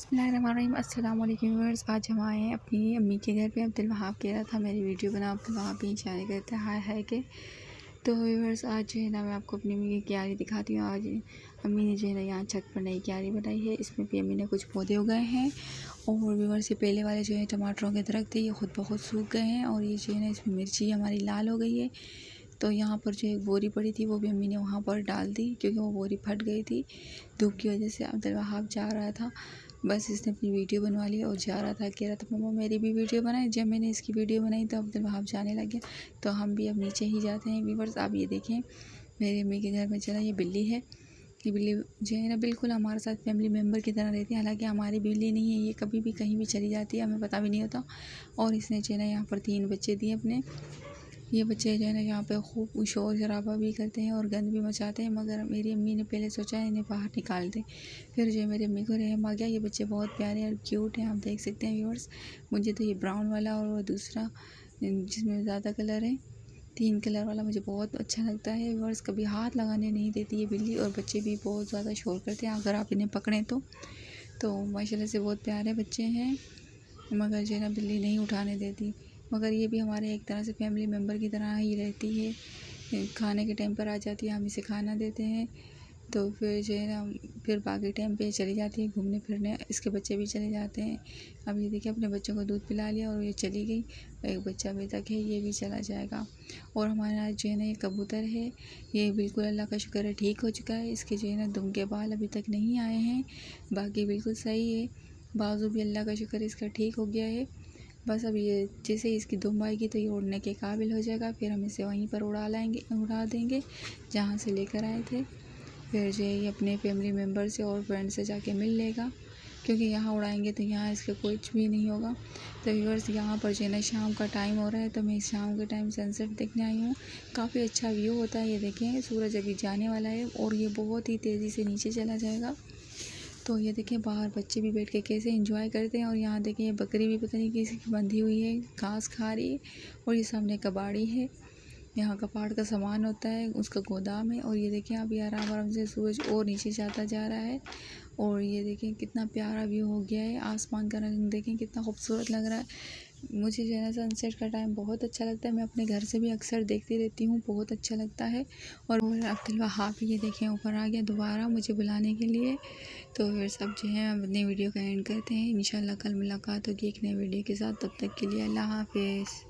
बिस्मिल्लाहिर्रहमानिर्रहीम। अस्सलाम वालेकुम व्यूअर्स। आज हम आए हैं अपनी अम्मी के घर पे। अब्दुल वहाब कह रहा था मेरी वीडियो बना, अब्दुल वहाब भी इशारे करते हैं हाय हाय के। तो व्यूअर्स आज जो है ना मैं आपको अपनी अम्मी की क्यारी दिखाती हूँ। आज अम्मी ने जो है ना यहाँ छत पर नई क्यारी बनाई है। इसमें भी अम्मी ने कुछ पौधे उगाए हैं और व्यूअर्स ये पहले वाले जो है टमाटरों के दरख्त थे, ये खुद ब खुद सूख गए हैं और ये जो है ना इसमें मिर्ची हमारी लाल हो गई है। तो यहाँ पर जो एक बोरी पड़ी थी वो भी अम्मी ने वहाँ पर डाल दी क्योंकि वो बोरी फट गई थी धूप की वजह से। अब्दुल वहाब जा रहा था, बस इसने अपनी वीडियो बनवा ली और जा रहा था, कह रहा था मम्मा मेरी भी वीडियो बनाए। जब मैंने इसकी वीडियो बनाई तो अब्दुल वहाब जाने लग गया। तो हम भी अब नीचे ही जाते हैं व्यूअर्स। आप ये देखें मेरी अम्मी के घर में चला ये बिल्ली है। ये बिल्ली जो है ना बिल्कुल हमारे साथ फैमिली मेम्बर की तरह रहती है। हालांकि हमारी बिल्ली नहीं है, ये कभी भी कहीं भी चली जाती है, हमें पता भी नहीं होता। और इसने जो है ना यहाँ पर 3 बच्चे दिए अपने। ये बच्चे जो है ना यहाँ पे खूब शोर शराबा भी करते हैं और गंद भी मचाते हैं, मगर मेरी अम्मी ने पहले सोचा इन्हें बाहर निकाल दें। फिर जो है मेरी अम्मी को रहम आ गया। ये बच्चे बहुत प्यारे और क्यूट हैं, आप देख सकते हैं व्यूअर्स। मुझे तो ये ब्राउन वाला और वो दूसरा जिसमें ज़्यादा कलर है 3 कलर वाला मुझे बहुत अच्छा लगता है व्यूअर्स। कभी हाथ लगाने नहीं देती ये बिल्ली और बच्चे भी बहुत ज़्यादा शोर करते हैं अगर आप इन्हें पकड़ें तो माशाल्लाह से बहुत प्यारे बच्चे हैं, मगर जो है ना बिल्ली नहीं उठाने देती। मगर ये भी हमारे एक तरह से फैमिली मेम्बर की तरह ही रहती है। खाने के टाइम पर आ जाती है, हम इसे खाना देते हैं तो फिर जो है ना फिर बाकी टाइम पे चली जाती है घूमने फिरने। इसके बच्चे भी चले जाते हैं। अब ये देखिए अपने बच्चों को दूध पिला लिया और ये चली गई। एक बच्चा अभी तक है, ये भी चला जाएगा। और हमारा जो है ना ये कबूतर है, ये बिल्कुल अल्लाह का शुक्र है ठीक हो चुका है। इसके जो है ना दुम के बाल अभी तक नहीं आए हैं, बाकी बिल्कुल सही है। बाजू भी अल्लाह का शुक्र है इसका ठीक हो गया है। बस अब ये जैसे ही इसकी दुम आएगी तो ये उड़ने के काबिल हो जाएगा। फिर हम इसे वहीं पर उड़ा देंगे जहाँ से लेकर आए थे। फिर जो है ये अपने फैमिली मेम्बर से और फ्रेंड से जाके मिल लेगा, क्योंकि यहाँ उड़ाएंगे तो यहाँ इसका कुछ भी नहीं होगा। तो व्यूअर्स यहाँ पर जो है ना शाम का टाइम हो रहा है, तो मैं शाम के टाइम सनसेट देखने आई हूँ। काफ़ी अच्छा व्यू होता है। ये देखें सूरज अभी जाने वाला है और ये बहुत ही तेज़ी से नीचे चला जाएगा। तो ये देखिए बाहर बच्चे भी बैठ के कैसे एंजॉय करते हैं। और यहाँ देखें ये बकरी भी पता नहीं किसी की बंधी हुई है, घास खा रही है। और ये सामने कबाड़ी है, यहाँ कपाड़ का सामान होता है, उसका गोदाम है। और ये देखें अभी आराम आराम से सूरज और नीचे जाता जा रहा है। और ये देखें कितना प्यारा व्यू हो गया है। आसमान का रंग देखें कितना खूबसूरत लग रहा है। मुझे जो है ना सनसेट का टाइम बहुत अच्छा लगता है। मैं अपने घर से भी अक्सर देखती रहती हूँ, बहुत अच्छा लगता है। और अब्दुल वहाब ये देखें ऊपर आ गया दोबारा मुझे बुलाने के लिए। तो फिर सब जो है हम अपनी वीडियो का एंड करते हैं। इंशाल्लाह कल मुलाकात होगी एक नई वीडियो के साथ। तब तक के लिए अल्लाह हाफिज़।